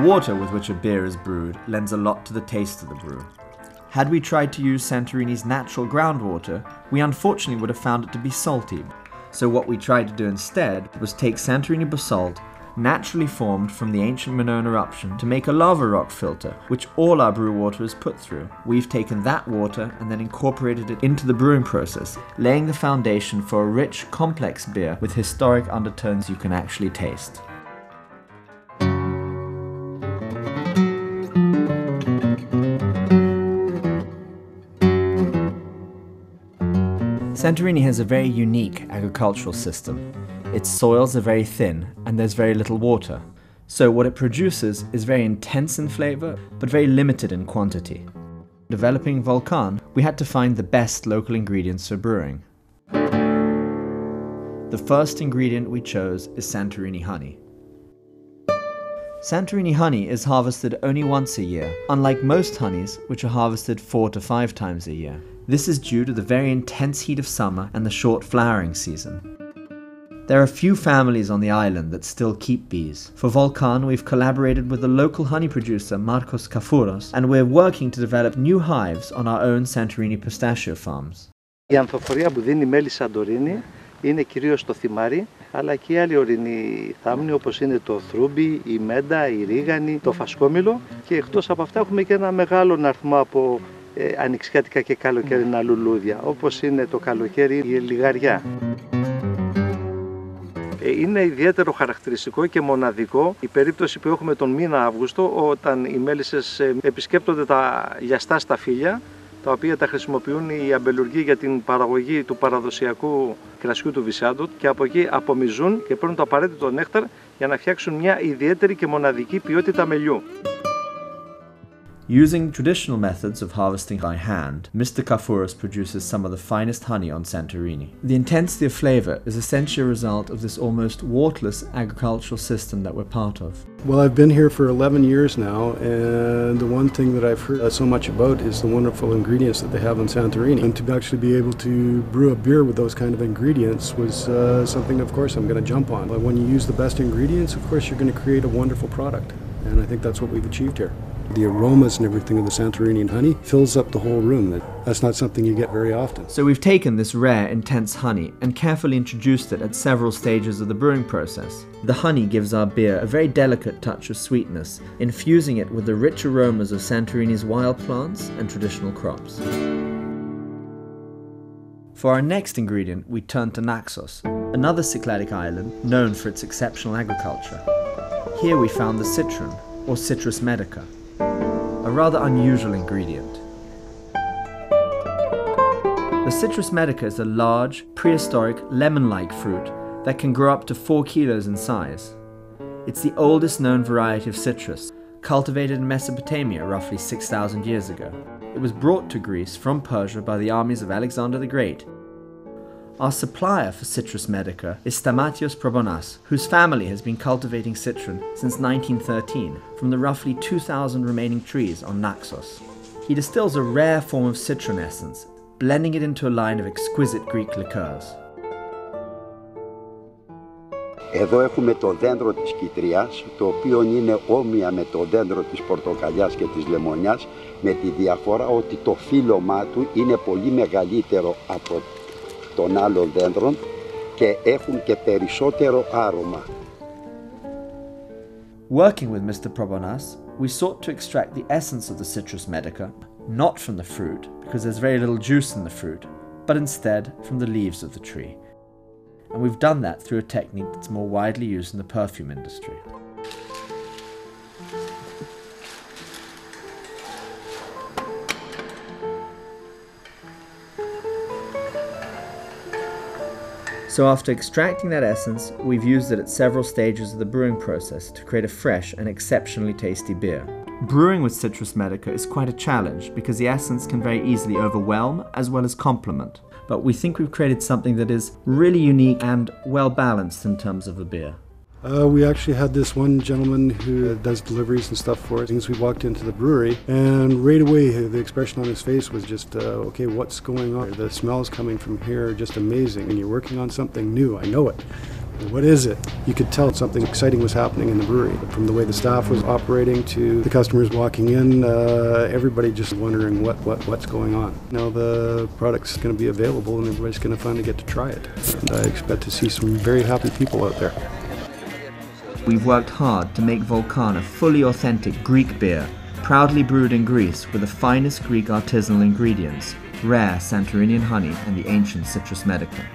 water with which a beer is brewed lends a lot to the taste of the brew. Had we tried to use Santorini's natural groundwater, we unfortunately would have found it to be salty. So what we tried to do instead was take Santorini basalt, naturally formed from the ancient Minoan eruption, to make a lava rock filter, which all our brew water is put through. We've taken that water and then incorporated it into the brewing process, laying the foundation for a rich, complex beer with historic undertones you can actually taste. Santorini has a very unique agricultural system. Its soils are very thin and there's very little water. So what it produces is very intense in flavour, but very limited in quantity. Developing Volkan, we had to find the best local ingredients for brewing. The first ingredient we chose is Santorini honey. Santorini honey is harvested only once a year, unlike most honeys, which are harvested 4 to 5 times a year. This is due to the very intense heat of summer and the short flowering season. There are few families on the island that still keep bees. For Volkan, we've collaborated with the local honey producer Naxos, and we're working to develop new hives on our own Santorini pistachio farms. Η ανθοφορία που δίνει μέλι Σαντορίνη είναι κυρίως το θυμάρι, αλλά και οι άλλοι ορεινοί θάμνοι όπως είναι το θρούμπι, η μέντα, η ρίγανη, το φασκόμηλο, και εκτός από αυτά έχουμε και ένα μεγάλο αριθμό από ανοιξιάτικα και καλοκαιρινά λουλούδια, όπως είναι το καλοκαίρι η λιγαριά. Είναι ιδιαίτερο χαρακτηριστικό και μοναδικό η περίπτωση που έχουμε τον μήνα Αύγουστο, όταν οι μέλισσες επισκέπτονται τα γιαστά σταφύλια, τα οποία τα χρησιμοποιούν οι αμπελουργοί για την παραγωγή του παραδοσιακού κρασιού του Vinsanto, και από εκεί απομυζούν και παίρνουν το απαραίτητο νέκταρ για να φτιάξουν μια ιδιαίτερη και μοναδική ποιότητα μελιού. Using traditional methods of harvesting by hand, Mr. Kafouros produces some of the finest honey on Santorini. The intensity of flavour is essentially a result of this almost waterless agricultural system that we're part of. Well, I've been here for 11 years now, and the one thing that I've heard so much about is the wonderful ingredients that they have on Santorini. And to actually be able to brew a beer with those kind of ingredients was something, of course, I'm going to jump on. But when you use the best ingredients, of course, you're going to create a wonderful product. And I think that's what we've achieved here. The aromas and everything of the Santorini honey fills up the whole room. That's not something you get very often. So we've taken this rare, intense honey and carefully introduced it at several stages of the brewing process. The honey gives our beer a very delicate touch of sweetness, infusing it with the rich aromas of Santorini's wild plants and traditional crops. For our next ingredient, we turn to Naxos, another Cycladic island known for its exceptional agriculture. Here we found the citron, or citrus medica, a rather unusual ingredient. The citrus medica is a large, prehistoric, lemon-like fruit that can grow up to 4 kilos in size. It's the oldest known variety of citrus, cultivated in Mesopotamia roughly 6,000 years ago. It was brought to Greece from Persia by the armies of Alexander the Great. Our supplier for citrus medica is Stamatis Probonas, whose family has been cultivating citron since 1913 from the roughly 2,000 remaining trees on Naxos. He distills a rare form of citron essence, blending it into a line of exquisite Greek liqueurs. Εδώ έχουμε το δέντρο της κιτριάς, το οποίο είναι όμοια με το δέντρο της πορτοκαλιάς και της λεμονιάς, με τη διαφορά ότι το φύλλωμά του είναι πολύ μεγαλύτερο από των άλλων δέντρων και έχουν και περισσότερο άρωμα. Working with Mr. Probonas, we sought to extract the essence of the citrus medica, not from the fruit, because there's very little juice in the fruit, but instead from the leaves of the tree. And we've done that through a technique that's more widely used in the perfume industry. So after extracting that essence, we've used it at several stages of the brewing process to create a fresh and exceptionally tasty beer. Brewing with citrus medica is quite a challenge because the essence can very easily overwhelm as well as complement. But we think we've created something that is really unique and well balanced in terms of a beer. We actually had this one gentleman who does deliveries and stuff for us. As we walked into the brewery, and right away the expression on his face was just, okay, what's going on? The smells coming from here are just amazing, and you're working on something new, I know it. What is it? You could tell something exciting was happening in the brewery. From the way the staff was operating to the customers walking in, everybody just wondering what's going on. Now the product's going to be available and everybody's going to finally get to try it. And I expect to see some very happy people out there. We've worked hard to make Volkan a fully authentic Greek beer, proudly brewed in Greece with the finest Greek artisanal ingredients, rare Santorinian honey and the ancient citrus medica.